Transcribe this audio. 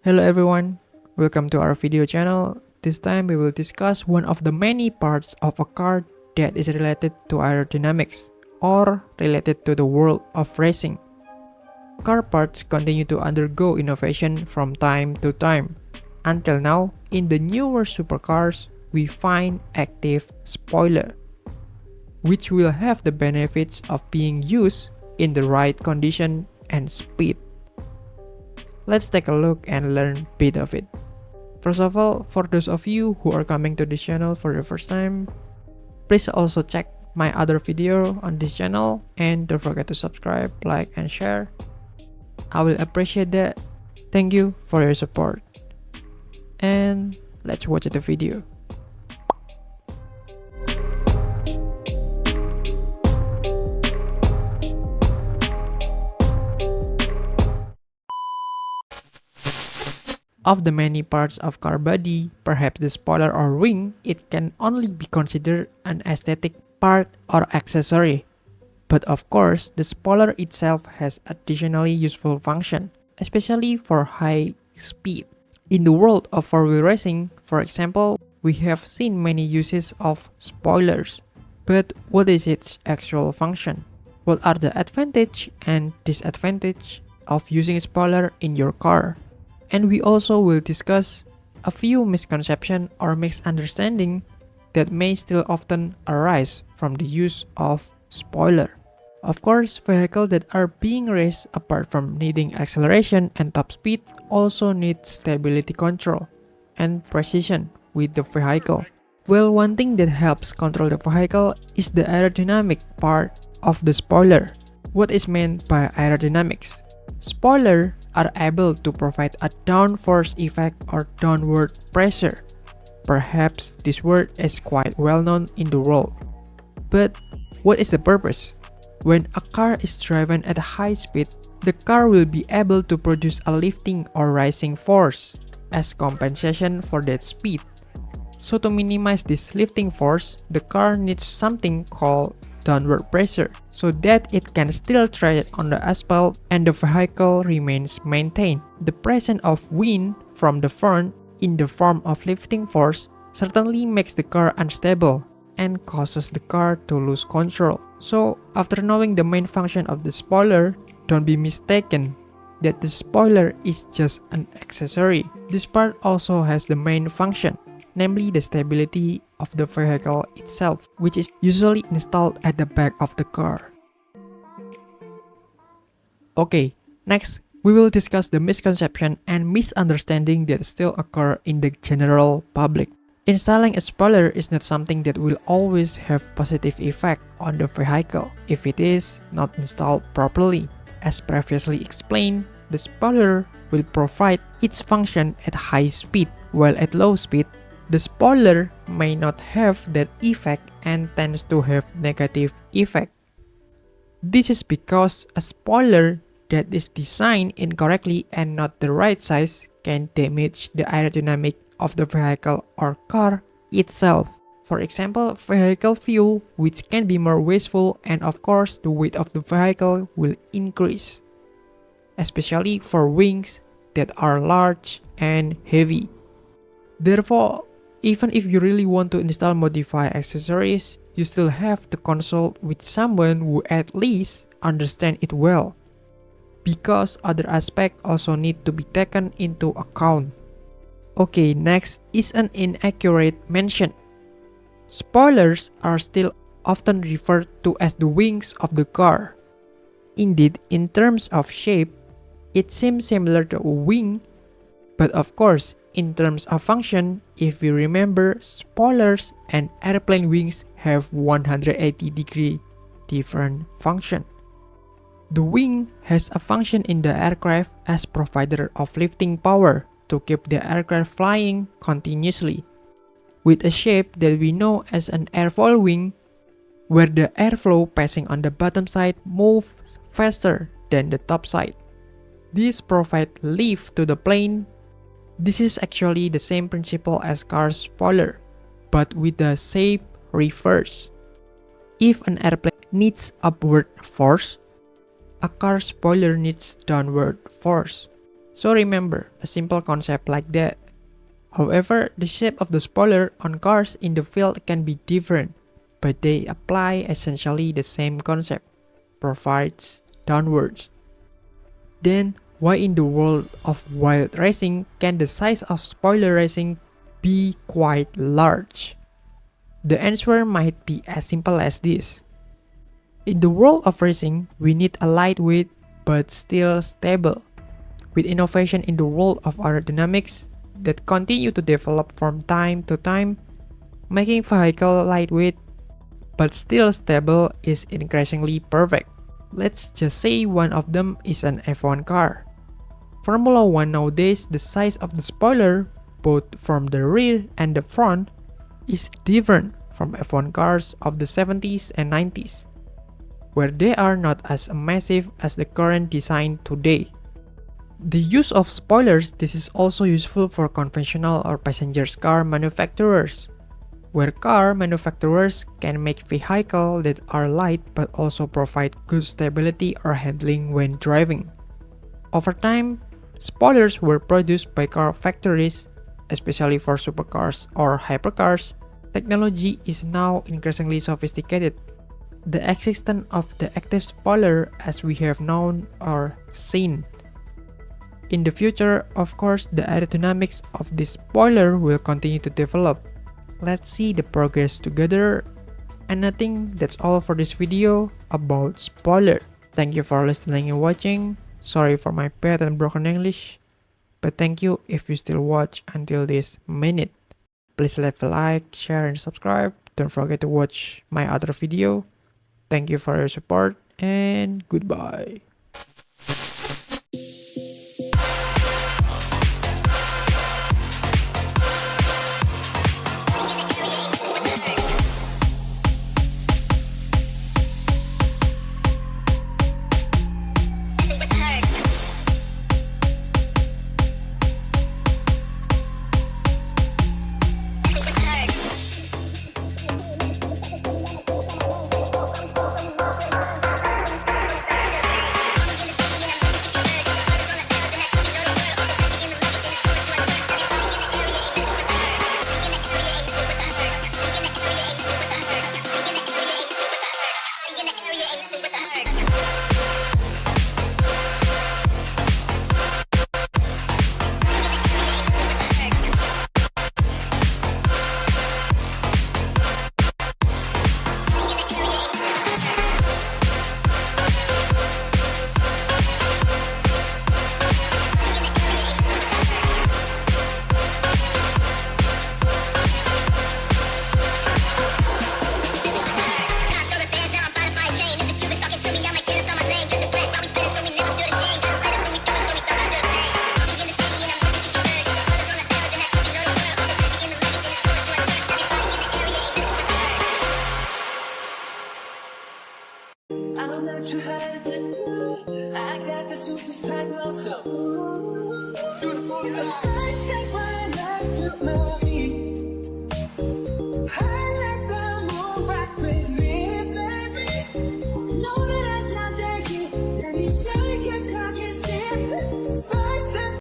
Hello everyone, welcome to our video channel. This time we will discuss one of the many parts of a car that is related to aerodynamics or related to the world of racing. Car parts continue to undergo innovation from time to time. Until now, in the newer supercars, we find active spoiler, which will have the benefits of being used in the right condition and speed. Let's take a look and learn a bit of it. First of all, for those of you who are coming to this channel for the first time, please also check my other video on this channel and don't forget to subscribe, like, and share. I will appreciate that. Thank you for your support. And let's watch the video. Of the many parts of car body, perhaps the spoiler or wing, it can only be considered an aesthetic part or accessory. But of course, the spoiler itself has additionally useful function, especially for high speed. In the world of four-wheel racing, for example, we have seen many uses of spoilers. But what is its actual function? What are the advantage and disadvantage of using a spoiler in your car? And we also will discuss a few misconceptions or misunderstandings that may still often arise from the use of spoiler. Of course, vehicles that are being raced apart from needing acceleration and top speed also need stability control and precision with the vehicle. Well, one thing that helps control the vehicle is the aerodynamic part of the spoiler. What is meant by aerodynamics? Spoilers are able to provide a downforce effect or downward pressure. Perhaps this word is quite well known in the world. But what is the purpose? When a car is driven at a high speed, the car will be able to produce a lifting or rising force as compensation for that speed. So to minimize this lifting force, the car needs something called downward pressure so that it can still tread on the asphalt and the vehicle remains maintained. The presence of wind from the front in the form of lifting force certainly makes the car unstable and causes the car to lose control. So after knowing the main function of the spoiler, don't be mistaken that the spoiler is just an accessory. This part also has the main function, namely the stability of the vehicle itself, which is usually installed at the back of the car. Okay, next we will discuss the misconception and misunderstanding that still occur in the general public. Installing a spoiler is not something that will always have positive effect on the vehicle if it is not installed properly. As previously explained, the spoiler will provide its function at high speed, while at low speed, the spoiler may not have that effect and tends to have negative effect. This is because a spoiler that is designed incorrectly and not the right size can damage the aerodynamic of the vehicle or car itself. For example, vehicle fuel, which can be more wasteful, and of course the weight of the vehicle will increase, especially for wings that are large and heavy. Therefore, even if you really want to install modified accessories, you still have to consult with someone who at least understands it well, because other aspects also need to be taken into account. Okay, next is an inaccurate mention. Spoilers are still often referred to as the wings of the car. Indeed, in terms of shape, it seems similar to a wing, but of course, in terms of function, if you remember, spoilers and airplane wings have 180-degree different function. The wing has a function in the aircraft as provider of lifting power to keep the aircraft flying continuously, with a shape that we know as an airfoil wing, where the airflow passing on the bottom side moves faster than the top side. This provides lift to the plane. This is actually the same principle as car spoiler, but with the shape reverse. If an airplane needs upward force, a car spoiler needs downward force. So remember a simple concept like that. However, the shape of the spoiler on cars in the field can be different, but they apply essentially the same concept, provides downwards. Then, why in the world of wild racing can the size of spoiler racing be quite large? The answer might be as simple as this. In the world of racing, we need a lightweight but still stable. With innovation in the world of aerodynamics that continue to develop from time to time, making vehicle lightweight but still stable is increasingly perfect. Let's just say one of them is an F1 car. Formula 1 nowadays, the size of the spoiler, both from the rear and the front, is different from F1 cars of the 70s and 90s, where they are not as massive as the current design today. The use of spoilers, this is also useful for conventional or passenger car manufacturers, where car manufacturers can make vehicles that are light but also provide good stability or handling when driving. Over time, spoilers were produced by car factories, especially for supercars or hypercars. Technology is now increasingly sophisticated. The existence of the active spoiler as we have known or seen. In the future, of course, the aerodynamics of this spoiler will continue to develop. Let's see the progress together. And I think that's all for this video about spoiler. Thank you for listening and watching. Sorry for my bad and broken English, but thank you if you still watch until this minute. Please leave a like, share and subscribe. Don't forget to watch my other video. Thank you for your support and goodbye. I'll let you have